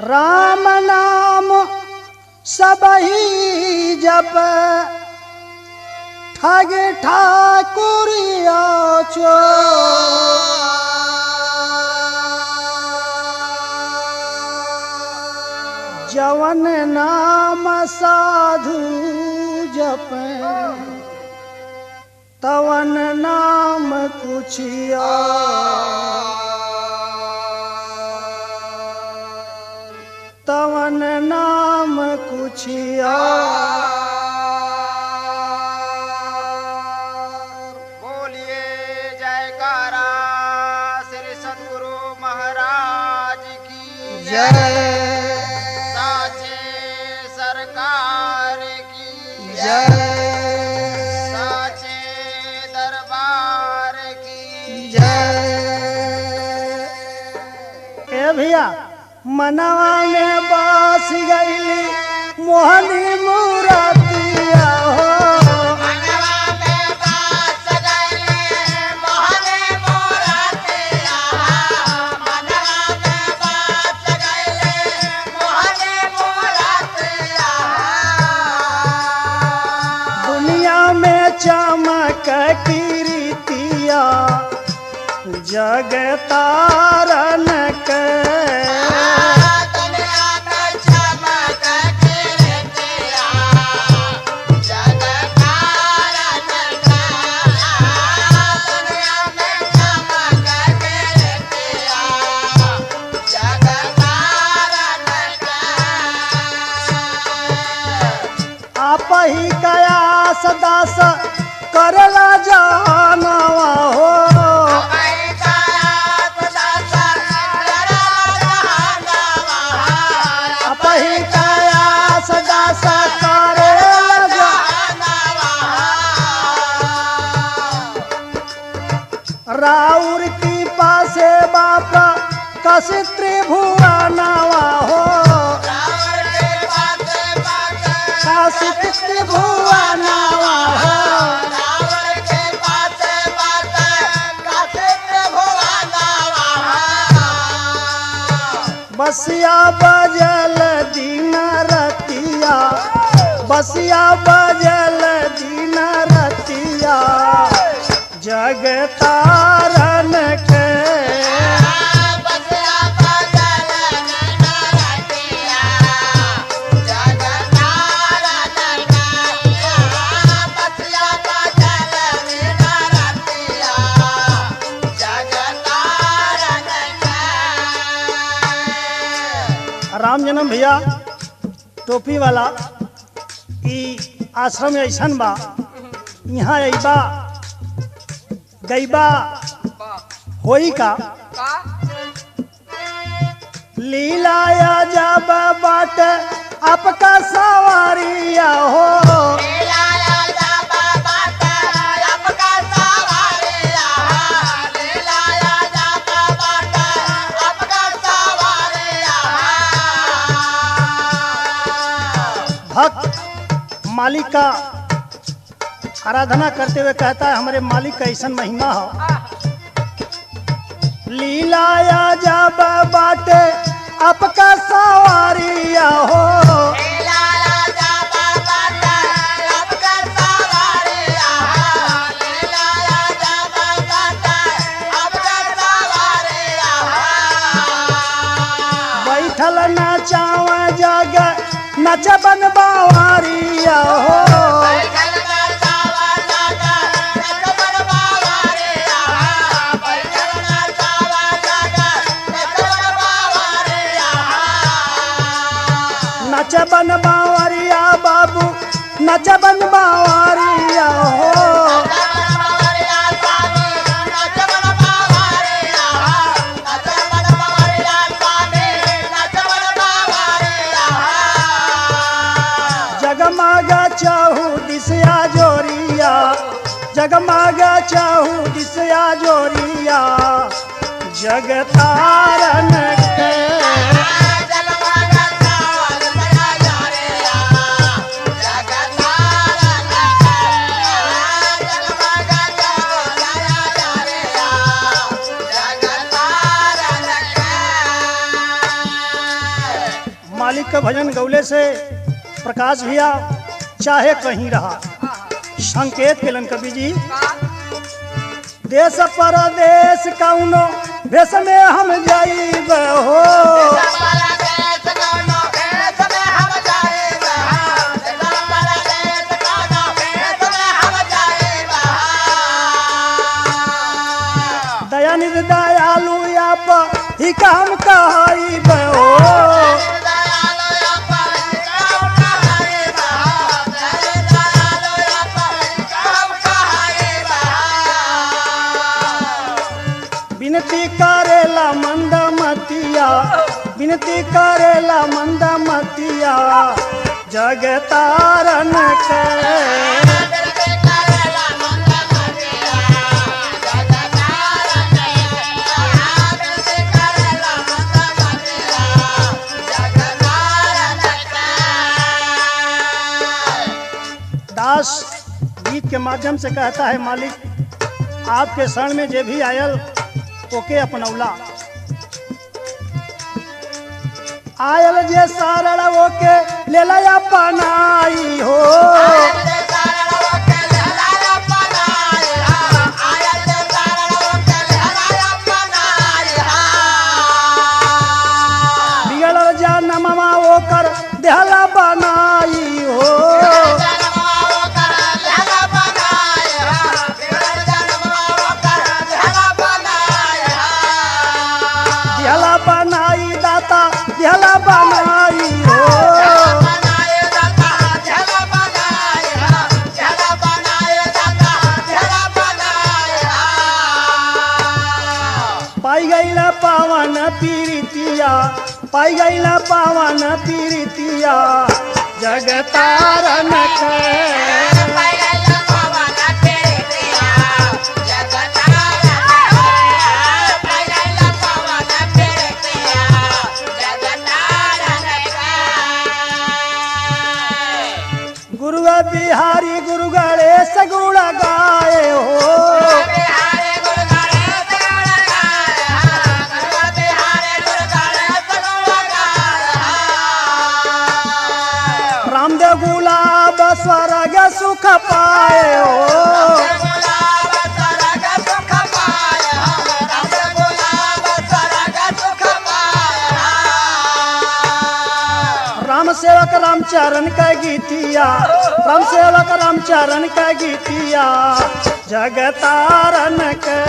राम नाम सबही जप ठग ठाकुरिया चो जवन नाम साधु जप तवन नाम कुछिया तवन नाम कुछिया। बोलिए जयकारा श्री सद्गुरु महाराज की जय। साचे सरकार की जय। साचे दरबार की जय। ए भैया मनवा में बास गईली मोहनी मूरतिया हो। मनवा में बास गईली मोहनी मूरतिया। मनवा में बास गईली मोहनी मूरतिया। दुनिया में चमक कीर्तिया जग तारन के। आप ही कयास दास करला जानवा हो। आप ही कयास दास करला जानवा। राउर की पासे बापा कस त्रिभुवनवा हो। त्रिभुवनवा हो। बसिया बजल दिन रतिया। बसिया बजल दिन रतिया जग तारन के। राम जन्म भैया टोपी वाला ई आश्रम ऐसन बा यहाँ अइबा गईबा होई का। लीलाया जब बाट आपका सवारिया हो। भक्त मालिक का आराधना करते हुए कहता है हमारे मालिक का ऐसा महिमा हो। लीलाया जब बाटे आपका सवारिया हो। बैठल नाचाव जग नचबन बावरिया हो। नचबन बावरिया बाबू नचबन बावरिया हो। जगमगा चाहू दिशया जोरिया। जगमगा चाहू दिशया जोरिया जगतारन के मालिक का भजन गौले से प्रकाश भैया चाहे कहीं रहा संकेत केलन कवि जी देश परदेश कौनो भेष में हम जाइब हो दयानिधि दयालु आप ही काम कहाइब हो विनती करेला मंदमतिया विनती करेला मंदमतिया जगतारन के दास गीत के माध्यम से कहता है मालिक आपके शरण में जे भी आयल ओके अपनौला आयल जे सारल ओके लेला अपनाई हो बिगड़ल जनमवा ओकर देहला बनाई हो दिहला बनाई दाता दिहला बनाई हो पाई गईला पावन पीरितिया पाई गईला पावन पीरितिया जगतारन के गुरु बिहारी गुरु गणेश गुण गाए हो रामदेव गुलाब स्वर्ग सुख पाए हो राम सेवक रामचरण का गीतिया राम सेवक रामचरण का गीतिया जगतारन के